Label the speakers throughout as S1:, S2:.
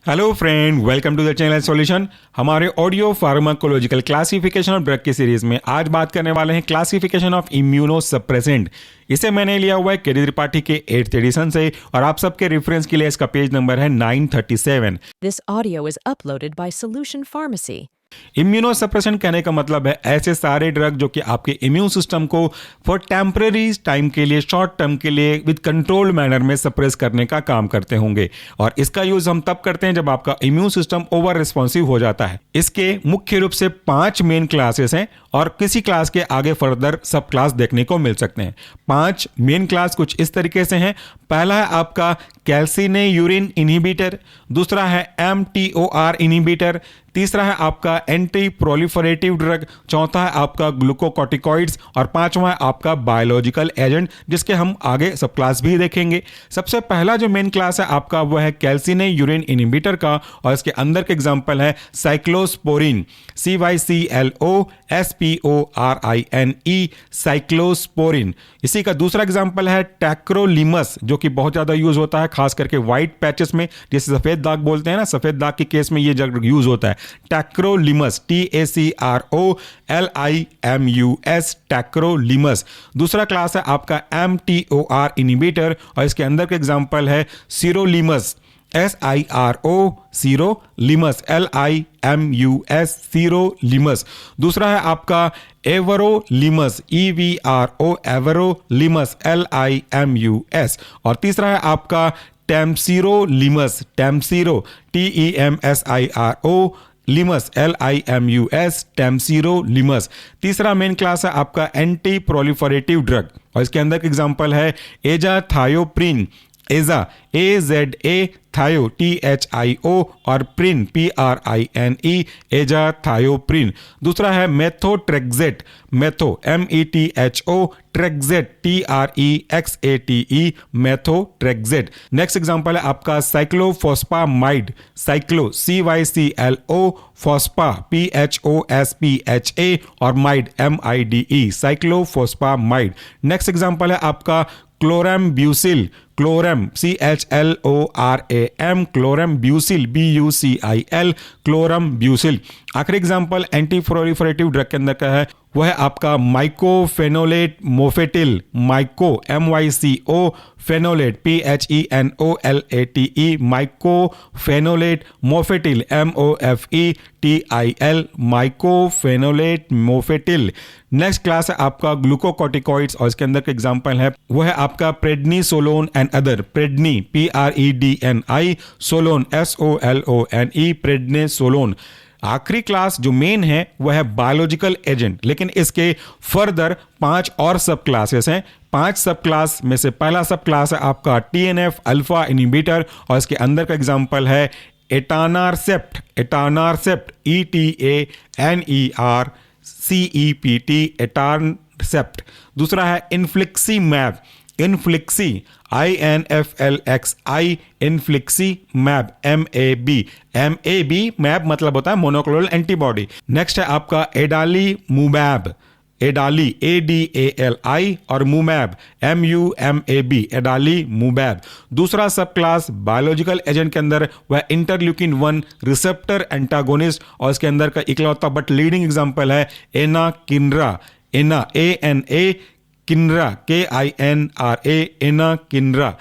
S1: Hello friend, welcome to the channel solution. हमारे audio pharmacological classification of drug की series में आज बात करने वाले हैं क्लासिफिकेशन ऑफ इम्यूनो सप्रेसेंट। इसे मैंने लिया हुआ है के डी त्रिपाठी के 8th एडिशन से और आप सबके रेफरेंस के लिए इसका पेज नंबर है 937।
S2: This audio is uploaded by Solution Pharmacy.
S1: Immuno suppression कहने का मतलब है ऐसे सारे ड्रग जो कि आपके इम्यून सिस्टम को फॉर टेम्पररी टाइम के लिए, शॉर्ट टर्म के लिए विद कंट्रोल मैनर में सप्रेस करने का काम करते होंगे। और इसका यूज हम तब करते हैं जब आपका इम्यून सिस्टम ओवर रिस्पॉन्सिव हो जाता है। इसके मुख्य रूप से 5 मेन क्लासेस हैं और किसी क्लास के आगे फर्दर सब क्लास देखने को मिल सकते हैं। 5 मेन क्लास कुछ इस तरीके से हैं। पहला है आपका कैल्सिनेयूरिन इनहिबिटर, दूसरा है mTOR इनहिबिटर, तीसरा है आपका एंटी प्रोलिफरेटिव ड्रग, चौथा है आपका ग्लूकोकॉर्टिकॉइड्स और पांचवा है आपका बायोलॉजिकल एजेंट, जिसके हम आगे सब क्लास भी देखेंगे। सबसे पहला जो मेन क्लास है आपका वह है कैल्सिनेयूरिन इनहिबिटर का और इसके अंदर के एग्जांपल है साइक्लोस्पोरिन, CYCLOSPORINE, साइक्लोस्पोरिन। इसी का दूसरा एग्जांपल है टैक्रोलिमस, जो कि बहुत ज्यादा यूज होता है खास करके व्हाइट पैचेस में, जैसे सफेद दाग बोलते हैं ना, सफेद दाग के केस में ये ड्रग यूज होता है। Tacrolimus, TACROLIMUS, tacrolimus. दूसरा क्लास है आपका mTOR इनहिबिटर और इसके अंदर के एग्जांपल है sirolimus, SIRO, sirolimus, LIMUS, sirolimus. दूसरा है आपका एवरोलिमस, EVRO, एवरोलिमस, LIMUS। और तीसरा है आपका टेम्सिरोलिमस, टेम्सिरो, TEMSIRO, लिमस, LIMUS, टेम्सिरोलिमस। तीसरा मेन क्लास है आपका एंटी प्रोलिफरेटिव ड्रग और इसके अंदर के एग्जांपल है एजाथायोप्रिन, एजा, AZA, थायो, THIO और प्रिन, PRINE, एजाथायोप्रिन। दूसरा है methotrexate, metho, METHO, trexate, TREXATE, methotrexate. Next example है आपका cyclophosphamide, cyclo, CYCLO, phospha, PHOSPHA और mide, MIDE, cyclophosphamide. Next example है आपका chlorambucil, chloram, CHLORAM, chlorambucil, BUCIL, chlorambucil. आखिरी एग्जांपल एंटी प्रोलिफरेटिव ड्रग के अंदर का है वह है आपका mycophenolate mofetil, myco, MYCO, phenolate, PHENOLATE, mycophenolate mofetil, MOFETIL, mycophenolate mofetil. Next class है आपका ग्लूकोकॉर्टिकॉइड्स और इसके अंदर के एग्जांपल है वह है आपका prednisolone and other, predni, PREDNI, solone, SOLONE, prednisolone. आखिरी क्लास जो मेन है वह है बायोलॉजिकल एजेंट, लेकिन इसके फर्दर 5 और सब क्लासेस हैं। 5 सब क्लास में से पहला सब क्लास है आपका TNF अल्फा इनहिबिटर और इसके अंदर का एग्जांपल है एटानारसेप्ट, एटानारसेप्ट, ETANERCEPT, एटानारसेप्ट। दूसरा है इन्फ्लिक्सीमैब, इन्फ्लिक्सी, INFLXI, इन्फ्लिक्सीमैब, MAB मैब मतलब होता है मोनोक्लोनल एंटीबॉडी। नेक्स्ट है आपका एडालीमुमैब, एडाली, ADALI और मुमैब, MUMAB, एडालीमुमैब। दूसरा सब क्लास बायोलॉजिकल एजेंट के अंदर वह इंटरल्यूकिन 1 रिसेप्टर एंटागोनिस्ट और इसके अंदर का इकलौता बट लीडिंग एग्जांपल है एनाकिनरा, एना, ANA, किनरा, KINRA, एनाकिनरा।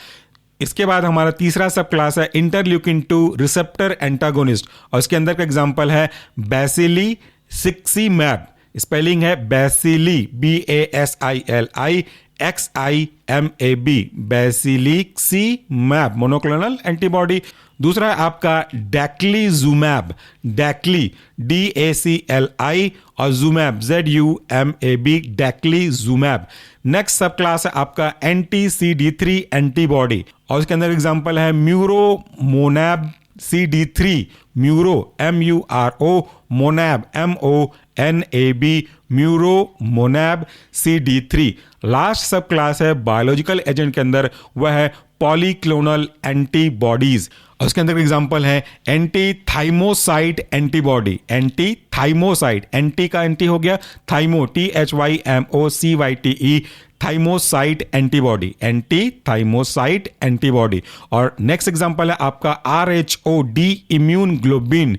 S1: इसके बाद हमारा तीसरा सब क्लास है इंटरल्यूकिन 2 रिसेप्टर एंटागोनिस्ट और इसके अंदर का एग्जांपल है बैसिलीसिक्सीमैब, स्पेलिंग है बैसिली, BASILIXIMAB, बैसिलिक्सीमैब, मोनोक्लोनल एंटीबॉडी। दूसरा है आपका डैक्लीजुमैब, डैक्ली, DACLI और जुमैब, ZUMAB, डैक्लीजुमैब। नेक्स्ट सब क्लास है आपका anti-CD3 एंटीबॉडी और इसके अंदर एग्जांपल है म्यूरोमोनैब, CD3, म्यूरो, MURO, मोनैब, MONAB, म्यूरोमोनैब, CD3। Last सब क्लास है बायोलॉजिकल एजेंट के अंदर वह है पॉलीक्लोनल एंटीबॉडीज और उसके अंदर एग्जांपल है anti thymocyte antibody, anti thymocyte, anti का एंटी हो गया, थाइमो, THYMOCYTE, thymocyte antibody, anti thymocyte antibody. और नेक्स्ट एग्जांपल है आपका RHO D immune globin,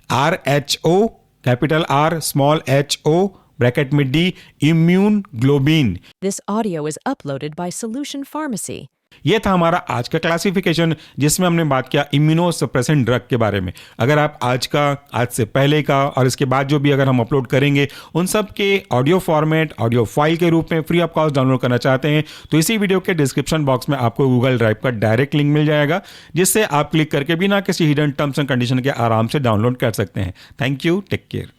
S1: RHO capital R small HO bracket में D immune globin.
S2: This audio is uploaded by Solution Pharmacy.
S1: ये था हमारा आज का क्लासिफिकेशन जिसमें हमने बात किया इम्यूनोसप्रेसेंट ड्रग के बारे में। अगर आप आज से पहले का और इसके बाद जो भी अगर हम अपलोड करेंगे उन सब के ऑडियो फॉर्मेट, ऑडियो फाइल के रूप में फ्री ऑफ कॉस्ट डाउनलोड करना चाहते हैं तो इसी वीडियो के डिस्क्रिप्शन बॉक्स में आपको गूगल ड्राइव का डायरेक्ट लिंक मिल जाएगा, जिससे आप क्लिक करके बिना किसी हिडन टर्म्स एंड कंडीशन के आराम से डाउनलोड कर सकते हैं। Thank you, take care.